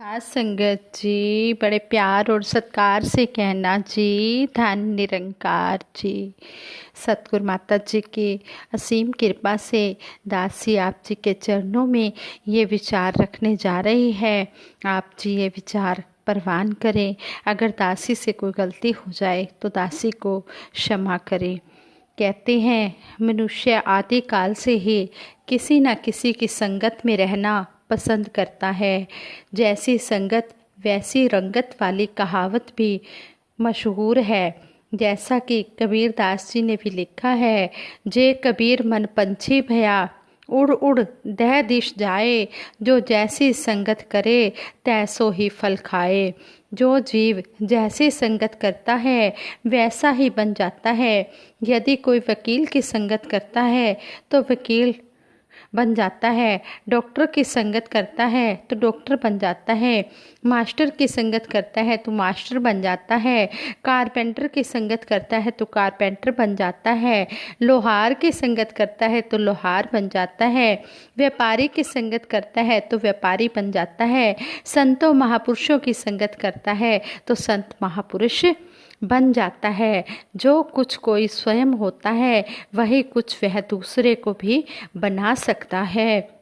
हाँ संगत जी, बड़े प्यार और सत्कार से कहना जी, धन निरंकार जी। सतगुरु माता जी की असीम कृपा से दासी आप जी के चरणों में ये विचार रखने जा रही है। आप जी ये विचार परवान करें। अगर दासी से कोई गलती हो जाए तो दासी को क्षमा करें। कहते हैं मनुष्य आदि काल से ही किसी न किसी की संगत में रहना पसंद करता है। जैसी संगत वैसी रंगत वाली कहावत भी मशहूर है। जैसा कि कबीर दास जी ने भी लिखा है, जे कबीर मन पंछी भया उड़ उड़ दह दिश जाए, जो जैसी संगत करे तैसो ही फल खाए। जो जीव जैसी संगत करता है वैसा ही बन जाता है। यदि कोई वकील की संगत करता है तो वकील बन जाता है, डॉक्टर की संगत करता है तो डॉक्टर बन जाता है, मास्टर की संगत करता है तो मास्टर बन जाता है, कारपेंटर की संगत करता है तो कारपेंटर बन जाता है, लोहार की संगत करता है तो लोहार बन जाता है, व्यापारी की संगत करता है तो व्यापारी बन जाता है, संतों महापुरुषों की संगत करता है तो संत महापुरुष बन जाता है। जो कुछ कोई स्वयं होता है वही कुछ वह दूसरे को भी बना सकता है।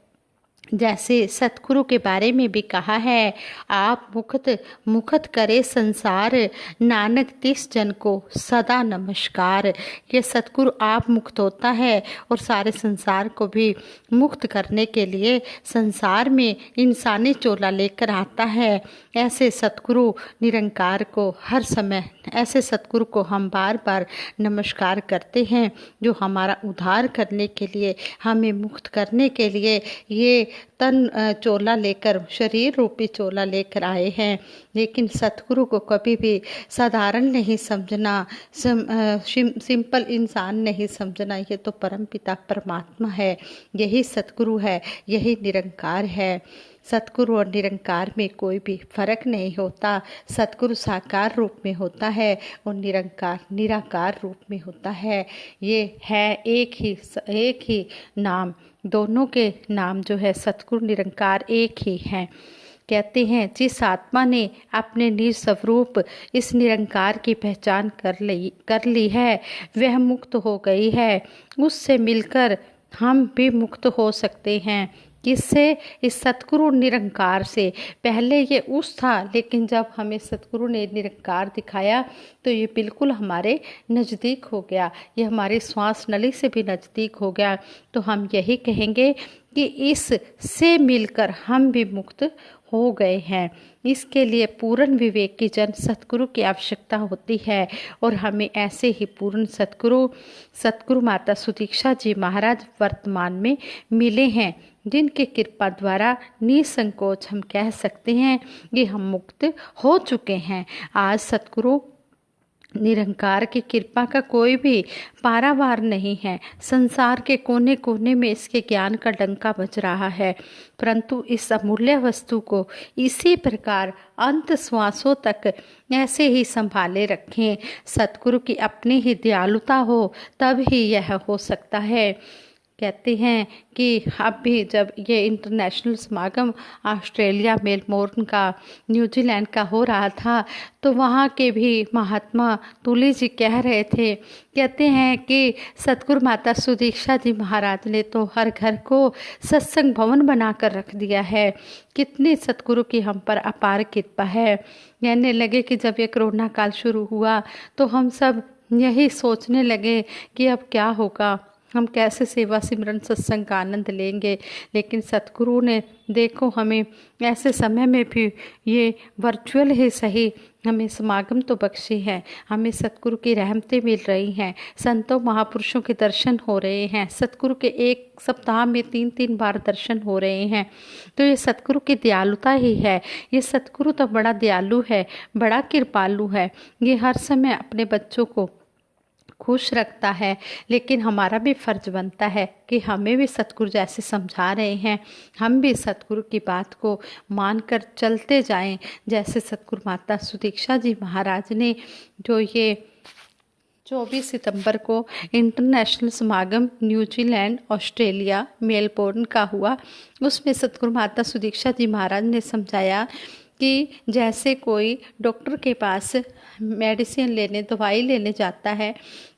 जैसे सतगुरु के बारे में भी कहा है, आप मुखत मुखत करे संसार, नानक तिस जन को सदा नमस्कार। ये सतगुरु आप मुक्त होता है और सारे संसार को भी मुक्त करने के लिए संसार में इंसानी चोला लेकर आता है। ऐसे सतगुरु निरंकार को हर समय, ऐसे सतगुरु को हम बार बार नमस्कार करते हैं, जो हमारा उद्धार करने के लिए, हमें मुक्त करने के लिए ये तन चोला लेकर, शरीर रूपी चोला लेकर आए हैं। लेकिन सतगुरु को कभी भी साधारण नहीं समझना, सिंपल इंसान नहीं समझना। ये तो परमपिता परमात्मा है, यही सतगुरु है, यही निरंकार है। सतगुरु और निरंकार में कोई भी फर्क नहीं होता। सतगुरु साकार रूप में होता है और निरंकार निराकार रूप में होता है। ये है एक ही नाम, दोनों के नाम जो है सतगुरु निरंकार एक ही हैं। कहते हैं जिस आत्मा ने अपने निज स्वरूप इस निरंकार की पहचान कर ली है वह मुक्त हो गई है। उससे मिलकर हम भी मुक्त हो सकते हैं। किससे? इस सतगुरु निरंकार से। पहले ये उस था, लेकिन जब हमें सतगुरु ने निरंकार दिखाया तो ये बिल्कुल हमारे नज़दीक हो गया, ये हमारी श्वास नली से भी नज़दीक हो गया। तो हम यही कहेंगे कि इससे मिलकर हम भी मुक्त हो गए हैं। इसके लिए पूर्ण विवेक की जन सतगुरु की आवश्यकता होती है और हमें ऐसे ही पूर्ण सतगुरु माता सुदीक्षा जी महाराज वर्तमान में मिले हैं, जिनकी कृपा द्वारा निसंकोच हम कह सकते हैं कि हम मुक्त हो चुके हैं। आज सतगुरु निरंकार की कृपा का कोई भी पारावार नहीं है। संसार के कोने कोने में इसके ज्ञान का डंका बज रहा है, परंतु इस अमूल्य वस्तु को इसी प्रकार अंत श्वासों तक ऐसे ही संभाले रखें। सतगुरु की अपनी ही दयालुता हो तब ही यह हो सकता है। कहते हैं कि अब भी जब ये इंटरनेशनल समागम ऑस्ट्रेलिया मेलबोर्न का, न्यूजीलैंड का हो रहा था, तो वहाँ के भी महात्मा तुली जी कह रहे थे, कहते हैं कि सतगुरु माता सुदीक्षा जी महाराज ने तो हर घर को सत्संग भवन बनाकर रख दिया है। कितनी सतगुरु की हम पर अपार कृपा है। कहने लगे कि जब ये कोरोना काल शुरू हुआ तो हम सब यही सोचने लगे कि अब क्या होगा, हम कैसे सेवा सिमरन सत्संग का आनंद लेंगे। लेकिन सतगुरु ने देखो हमें ऐसे समय में भी ये वर्चुअल ही सही हमें समागम तो बख्शी है। हमें सतगुरु की रहमतें मिल रही हैं, संतों महापुरुषों के दर्शन हो रहे हैं, सतगुरु के एक सप्ताह में 3-3 बार दर्शन हो रहे हैं। तो ये सतगुरु की दयालुता ही है। ये सतगुरु तो बड़ा दयालु है, बड़ा कृपालु है। ये हर समय अपने बच्चों को खुश रखता है। लेकिन हमारा भी फर्ज बनता है कि हमें भी सतगुरु जैसे समझा रहे हैं, हम भी सतगुरु की बात को मानकर चलते जाएं। जैसे सतगुरु माता सुदीक्षा जी महाराज ने जो ये 24 सितंबर को इंटरनेशनल समागम न्यूजीलैंड ऑस्ट्रेलिया मेलबोर्न का हुआ, उसमें सतगुरु माता सुदीक्षा जी महाराज ने समझाया कि जैसे कोई डॉक्टर के पास मेडिसिन लेने, दवाई लेने जाता है,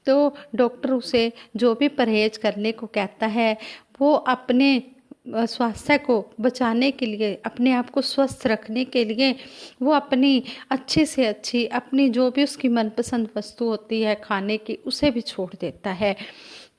तो डॉक्टर उसे जो भी परहेज करने को कहता है, वो अपने स्वास्थ्य को बचाने के लिए, अपने आप को स्वस्थ रखने के लिए वो अपनी अच्छी से अच्छी, अपनी जो भी उसकी मनपसंद वस्तु होती है खाने की, उसे भी छोड़ देता है,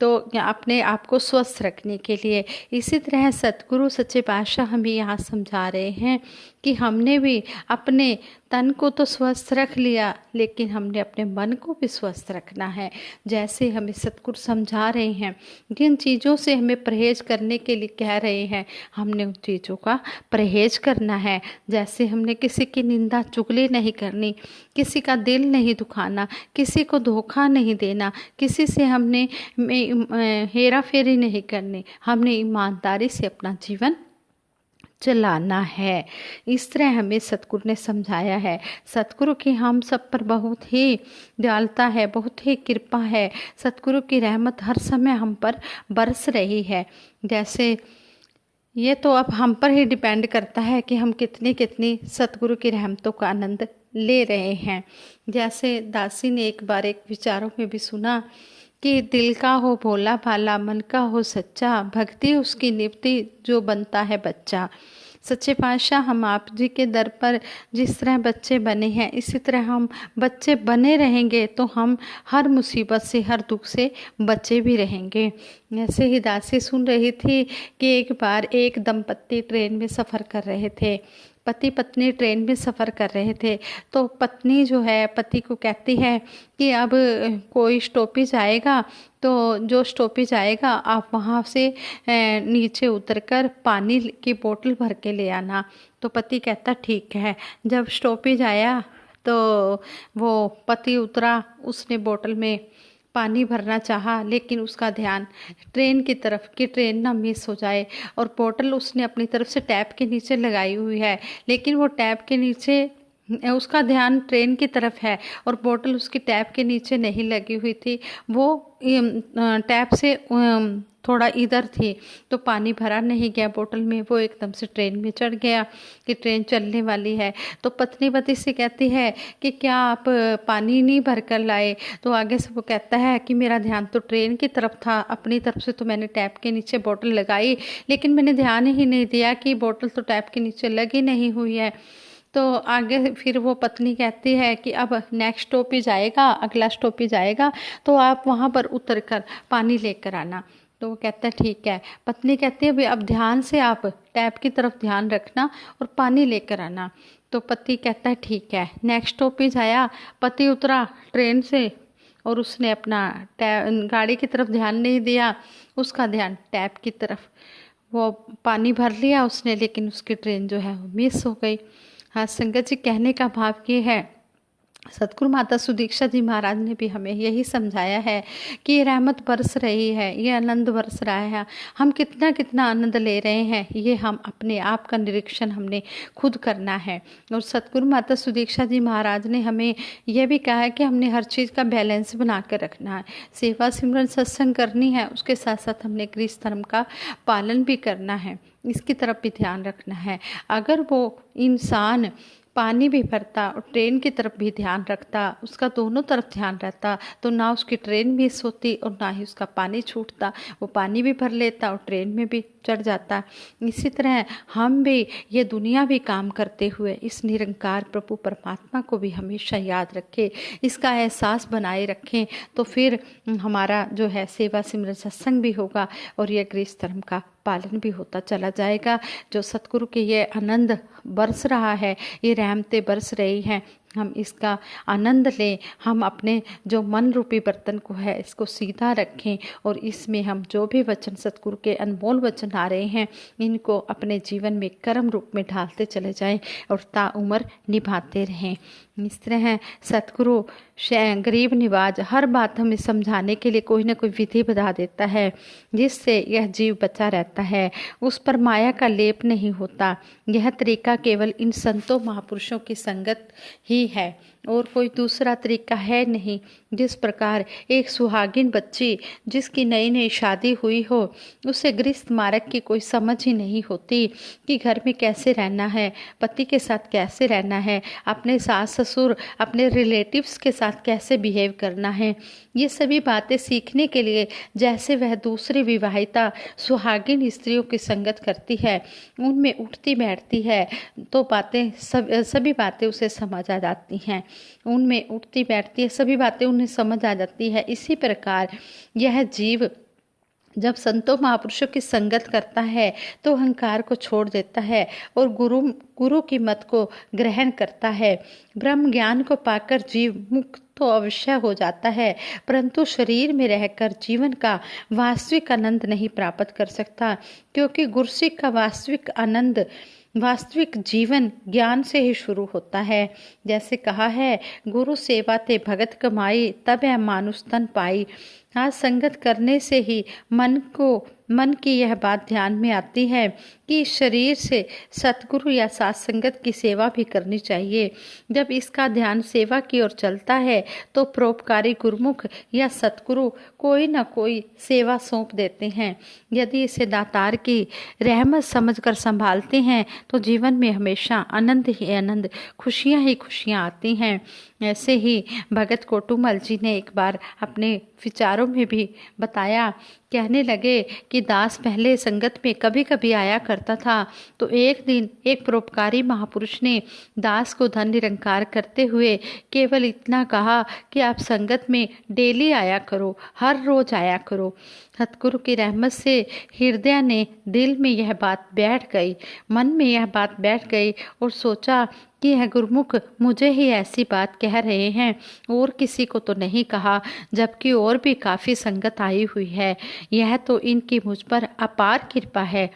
तो अपने आप को स्वस्थ रखने के लिए। इसी तरह सतगुरु सच्चे पातशाह हमें यहाँ समझा रहे हैं कि हमने भी अपने तन को तो स्वस्थ रख लिया, लेकिन हमने अपने मन को भी स्वस्थ रखना है। जैसे हमें सतगुरु समझा रहे हैं, जिन चीज़ों से हमें परहेज करने के लिए कह रहे हैं, हमने उन चीज़ों का परहेज करना है। जैसे हमने किसी की निंदा चुगली नहीं करनी, किसी का दिल नहीं दुखाना, किसी को धोखा नहीं देना, किसी से हमने हेरा फेरी नहीं करनी, हमने ईमानदारी से अपना जीवन चलाना है। इस तरह हमें सतगुरु ने समझाया है। सतगुरु की हम सब पर बहुत ही दयालुता है, बहुत ही कृपा है। सतगुरु की रहमत हर समय हम पर बरस रही है। जैसे ये तो अब हम पर ही डिपेंड करता है कि हम कितनी कितनी सतगुरु की रहमतों का आनंद ले रहे हैं। जैसे दासी ने एक बार एक विचारों में भी सुना कि दिल का हो भोला भाला, मन का हो सच्चा, भक्ति उसकी निपटी जो बनता है बच्चा। सच्चे पातशाह हम आप जी के दर पर जिस तरह बच्चे बने हैं, इसी तरह हम बच्चे बने रहेंगे तो हम हर मुसीबत से, हर दुख से बचे भी रहेंगे। ऐसे ही दासी सुन रही थी कि एक बार एक दंपत्ति ट्रेन में सफ़र कर रहे थे। पति पत्नी ट्रेन में सफ़र कर रहे थे, तो पत्नी जो है पति को कहती है कि अब कोई स्टॉपेज आएगा, तो जो स्टॉपेज आएगा आप वहाँ से नीचे उतरकर पानी की बोतल भर के ले आना। तो पति कहता ठीक है। जब स्टॉपेज आया तो वो पति उतरा, उसने बोतल में पानी भरना चाहा, लेकिन उसका ध्यान ट्रेन की तरफ कि ट्रेन ना मिस हो जाए, और बोतल उसने अपनी तरफ से टैप के नीचे लगाई हुई है, लेकिन वो टैप के नीचे, उसका ध्यान ट्रेन की तरफ है और बोतल उसकी टैप के नीचे नहीं लगी हुई थी, वो टैप से थोड़ा इधर थी, तो पानी भरा नहीं गया बोतल में। वो एकदम से ट्रेन में चढ़ गया कि ट्रेन चलने वाली है। तो पत्नी पति से कहती है कि क्या आप पानी नहीं भर कर लाए? तो आगे से वो कहता है कि मेरा ध्यान तो ट्रेन की तरफ था, अपनी तरफ से तो मैंने टैप के नीचे बोतल लगाई, लेकिन मैंने ध्यान ही नहीं दिया कि बोतल तो टैप के नीचे लगी नहीं हुई है। तो आगे फिर वो पत्नी कहती है कि अब नेक्स्ट स्टॉपेज आएगा, अगला स्टॉपेज आएगा, तो आप वहाँ पर उतर कर पानी लेकर आना। तो वो कहता है ठीक है। पत्नी कहती है भाई अब ध्यान से आप टैप की तरफ ध्यान रखना और पानी लेकर आना। तो पति कहता है ठीक है। नेक्स्ट स्टॉपेज आया, पति उतरा ट्रेन से और उसने अपना गाड़ी की तरफ ध्यान नहीं दिया, उसका ध्यान टैप की तरफ। वो पानी भर लिया उसने, लेकिन उसकी ट्रेन जो है वो मिस हो गई। हाँ संगत जी, कहने का भाव ये है, सतगुरु माता सुदीक्षा जी महाराज ने भी हमें यही समझाया है कि ये रहमत बरस रही है, ये आनंद बरस रहा है। हम कितना कितना आनंद ले रहे हैं, ये हम अपने आप का निरीक्षण हमने खुद करना है। और सतगुरु माता सुदीक्षा जी महाराज ने हमें यह भी कहा है कि हमने हर चीज़ का बैलेंस बना कर रखना है। सेवा सिमरन सत्संग करनी है, उसके साथ साथ हमने गृहस्थ धर्म का पालन भी करना है, इसकी तरफ भी ध्यान रखना है। अगर वो इंसान पानी भी भरता और ट्रेन की तरफ भी ध्यान रखता, उसका दोनों तरफ ध्यान रहता, तो ना उसकी ट्रेन मिस होती और ना ही उसका पानी छूटता। वो पानी भी भर लेता और ट्रेन में भी चढ़ जाता। इसी तरह हम भी ये दुनिया भी काम करते हुए इस निरंकार प्रभु परमात्मा को भी हमेशा याद रखें, इसका एहसास बनाए रखें, तो फिर हमारा जो है सेवा सिमरन सत्संग भी होगा और ये गृहस्थ धर्म का पालन भी होता चला जाएगा। जो सतगुरु के ये आनंद बरस रहा है, ये रहमतें बरस रही हैं, हम इसका आनंद लें। हम अपने जो मन रूपी बर्तन को है इसको सीधा रखें और इसमें हम जो भी वचन सतगुरु के अनमोल वचन आ रहे हैं, इनको अपने जीवन में कर्म रूप में ढालते चले जाएं और ताउम्र निभाते रहें। इस तरह सतगुरु गरीब निवाज हर बात हमें समझाने के लिए कोई ना कोई विधि बता देता है, जिससे यह जीव बचा रहता है, उस पर माया का लेप नहीं होता। यह तरीका केवल इन संतों महापुरुषों की संगत ही है और कोई दूसरा तरीका है नहीं। जिस प्रकार एक सुहागिन बच्ची जिसकी नई नई शादी हुई हो, उसे गृहस्थ मार्ग की कोई समझ ही नहीं होती कि घर में कैसे रहना है, पति के साथ कैसे रहना है, अपने सास ससुर अपने रिलेटिव्स के साथ कैसे बिहेव करना है, ये सभी बातें सीखने के लिए जैसे वह दूसरी विवाहिता सुहागिन स्त्रियों की संगत करती है, उनमें उठती बैठती है तो बातें सभी बातें उसे समझ आ जाती हैं, उनमें उठती बैठती है सभी बातें उन्हें समझ आ जाती है। इसी प्रकार यह जीव जब संतों महापुरुषों की संगत करता है तो अहंकार को छोड़ देता है और गुरु की मत को ग्रहण करता है। ब्रह्म ज्ञान को पाकर जीव मुक्त तो अवश्य हो जाता है, परंतु शरीर में रहकर जीवन का वास्तविक आनंद नहीं प्राप्त कर सकता, क्योंकि गुरसिक का वास्तविक आनंद वास्तविक जीवन ज्ञान से ही शुरू होता है। जैसे कहा है, गुरु सेवा ते भगत कमाई, तब है मानुष तन पाई। आज संगत करने से ही मन की यह बात ध्यान में आती है कि शरीर से सतगुरु या साथ संगत की सेवा भी करनी चाहिए। जब इसका ध्यान सेवा की ओर चलता है तो परोपकारी गुरुमुख या सतगुरु कोई न कोई सेवा सौंप देते हैं। यदि इसे दातार की रहमत समझकर संभालते हैं तो जीवन में हमेशा आनंद ही आनंद, खुशियां ही खुशियां आती हैं। ऐसे ही भगत कोटुमल जी ने एक बार अपने विचारों में भी बताया, कहने लगे कि दास पहले संगत में कभी कभी आया करता था, तो एक दिन एक परोपकारी महापुरुष ने दास को धन निरंकार करते हुए केवल इतना कहा कि आप संगत में डेली आया करो, हर रोज आया करो। सतगुरु की रहमत से हृदय ने दिल में यह बात बैठ गई, मन में यह बात बैठ गई और सोचा कि यह गुरुमुख मुझे ही ऐसी बात कह रहे हैं और किसी को तो नहीं कहा, जबकि और भी काफ़ी संगत आई हुई है। यह तो इनकी मुझ पर अपार कृपा है।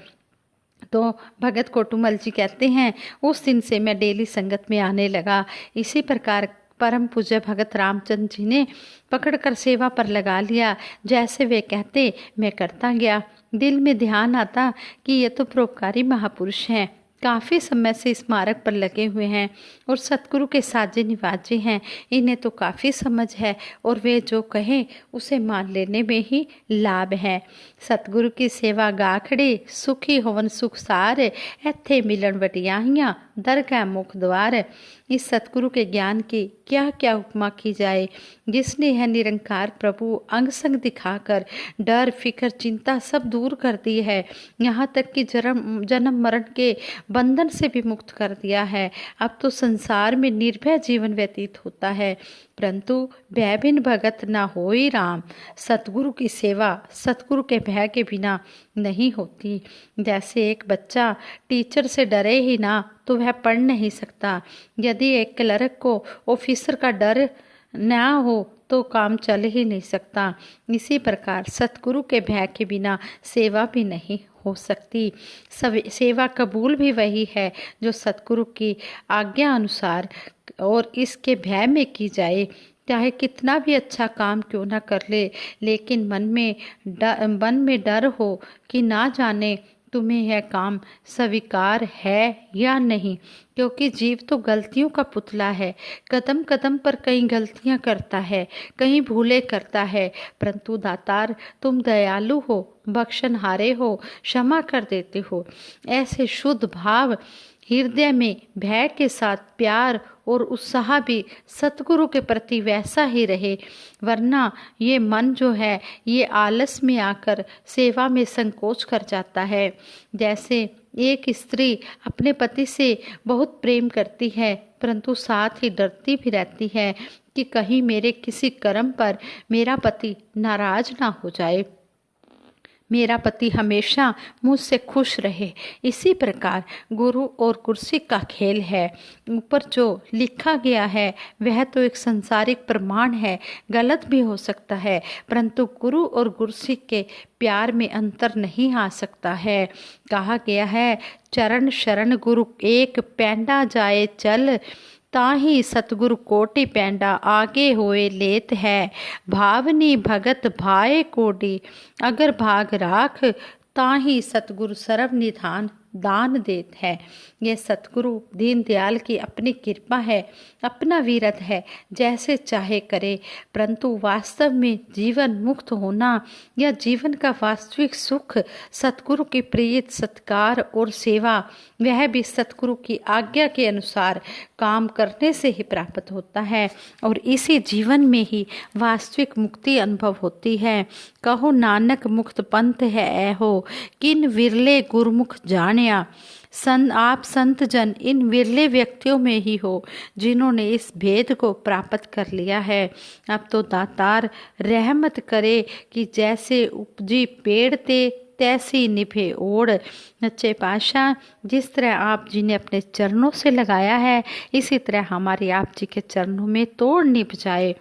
तो भगत कोटुमल जी कहते हैं, उस दिन से मैं डेली संगत में आने लगा। इसी प्रकार परम पूज्य भगत रामचंद्र जी ने पकड़कर सेवा पर लगा लिया। जैसे वे कहते मैं करता गया। दिल में ध्यान आता कि ये तो परोपकारी महापुरुष हैं, काफ़ी समय से इस मार्ग पर लगे हुए हैं और सतगुरु के साजे निवाजे हैं, इन्हें तो काफ़ी समझ है और वे जो कहें उसे मान लेने में ही लाभ है। सतगुरु की सेवा गाखड़े, सुखी होवन सुख सार, ऐथे मिलन वटियाहियाँ, दरगाह मुख द्वार। इस सतगुरु के ज्ञान की क्या क्या उपमा की जाए, जिसने यह निरंकार प्रभु अंग संग दिखाकर डर फिक्र चिंता सब दूर कर दी है, यहाँ तक कि जन्म मरण के बंधन से भी मुक्त कर दिया है। अब तो संसार में निर्भय जीवन व्यतीत होता है, परंतु भय बिन भगत ना होई राम। सतगुरु की सेवा सतगुरु के भय के बिना नहीं होती। जैसे एक बच्चा टीचर से डरे ही ना तो वह पढ़ नहीं सकता। यदि एक क्लर्क को ऑफिसर का डर ना हो तो काम चल ही नहीं सकता। इसी प्रकार सतगुरु के भय के बिना सेवा भी नहीं हो सकती। सेवा कबूल भी वही है जो सतगुरु की आज्ञा अनुसार और इसके भय में की जाए। चाहे कितना भी अच्छा काम क्यों ना कर ले, लेकिन मन में डर हो कि ना जाने तुम्हें यह काम स्वीकार है या नहीं, क्योंकि जीव तो गलतियों का पुतला है। कदम कदम पर कई गलतियां करता है, कहीं भूले करता है, परंतु दातार तुम दयालु हो, बख्शनहारे हो, क्षमा कर देते हो। ऐसे शुद्ध भाव हृदय में भय के साथ प्यार और उत्साह भी सतगुरु के प्रति वैसा ही रहे, वरना ये मन जो है ये आलस में आकर सेवा में संकोच कर जाता है। जैसे एक स्त्री अपने पति से बहुत प्रेम करती है, परंतु साथ ही डरती भी रहती है कि कहीं मेरे किसी कर्म पर मेरा पति नाराज ना हो जाए, मेरा पति हमेशा मुझसे खुश रहे। इसी प्रकार गुरु और कुर्सी का खेल है। ऊपर जो लिखा गया है वह तो एक सांसारिक प्रमाण है, गलत भी हो सकता है, परंतु गुरु और कुर्सी के प्यार में अंतर नहीं आ सकता है। कहा गया है, चरण शरण गुरु एक पैंडा जाए चल, ताही सतगुरु कोटि पैंडा आगे होए लेत है। भावनी भगत भाए कोटि अगर भाग राख, ताही सतगुरु सर्व निधान दान देत है। यह सतगुरु दीनदयाल की अपनी कृपा है, अपना वीरत है, जैसे चाहे करे। परंतु वास्तव में जीवन मुक्त होना या जीवन का वास्तविक सुख सतगुरु की प्रीत सत्कार और सेवा, वह भी सतगुरु की आज्ञा के अनुसार काम करने से ही प्राप्त होता है और इसी जीवन में ही वास्तविक मुक्ति अनुभव होती है। कहो नानक मुक्त पंथ है ऐहो, किन विरले गुरमुख जानिया। आप संत जन इन विरले व्यक्तियों में ही हो जिन्होंने इस भेद को प्राप्त कर लिया है। अब तो दातार रहमत करे कि जैसे उपजी पेड़ ते तैसी निभे ओढ़। सच्चे पातशाह, जिस तरह आप जी ने अपने चरणों से लगाया है, इसी तरह हमारी आप जी के चरणों में तोड़ निभ जाए।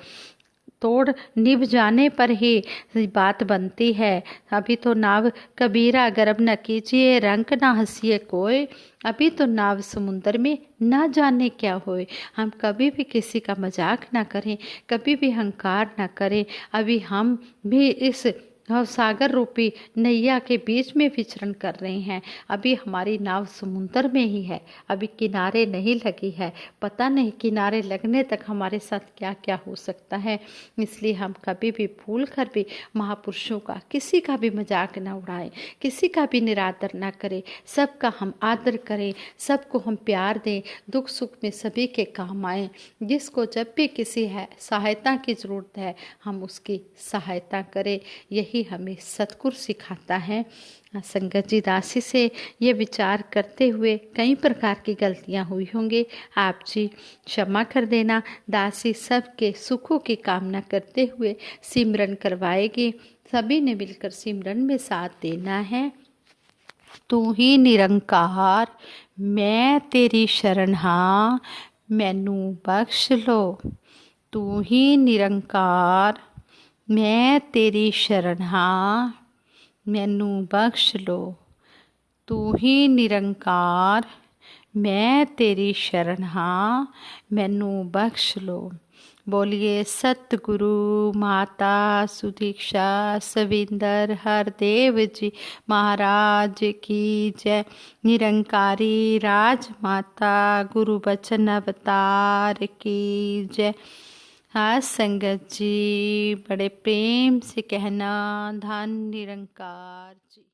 तोड़ निभ जाने पर ही बात बनती है। अभी तो नाव कबीरा गर्व न कीजिए, रंग ना हंसिए कोई, अभी तो नाव समुंदर में ना जाने क्या होए। हम कभी भी किसी का मजाक ना करें, कभी भी अहंकार ना करें। अभी हम भी इस सागर रूपी नैया के बीच में विचरण कर रहे हैं। अभी हमारी नाव समुंदर में ही है, अभी किनारे नहीं लगी है। पता नहीं किनारे लगने तक हमारे साथ क्या क्या हो सकता है। इसलिए हम कभी भी भूल कर भी महापुरुषों का, किसी का भी मजाक ना उड़ाएं, किसी का भी निरादर ना करें। सबका हम आदर करें, सबको हम प्यार दें, दुख सुख में सभी के काम आएं। जिसको जब भी किसी है सहायता की ज़रूरत है, हम उसकी सहायता करें। यही हमें सतगुरु सिखाता है। संगत जी, दासी से ये विचार करते हुए कई प्रकार की गलतियां हुई होंगी, आप जी क्षमा कर देना। दासी सबके सुखों की कामना करते हुए सिमरन करवाएगी। सभी ने मिलकर सिमरन में साथ देना है। तू ही निरंकार मैं तेरी शरण हाँ, मैनू बख्श लो। तू ही निरंकार मैं तेरी शरण हाँ, मैनू बख्श लो। तू ही निरंकार मैं तेरी शरण हाँ, मैनू बख्श लो। बोलिए सतगुरु माता सुदीक्षा सविंदर हरदेव जी महाराज की जय। निरंकारी राज माता गुरु बचन अवतार की जय। हाँ संगत जी, बड़े प्रेम से कहना धन निरंकार जी।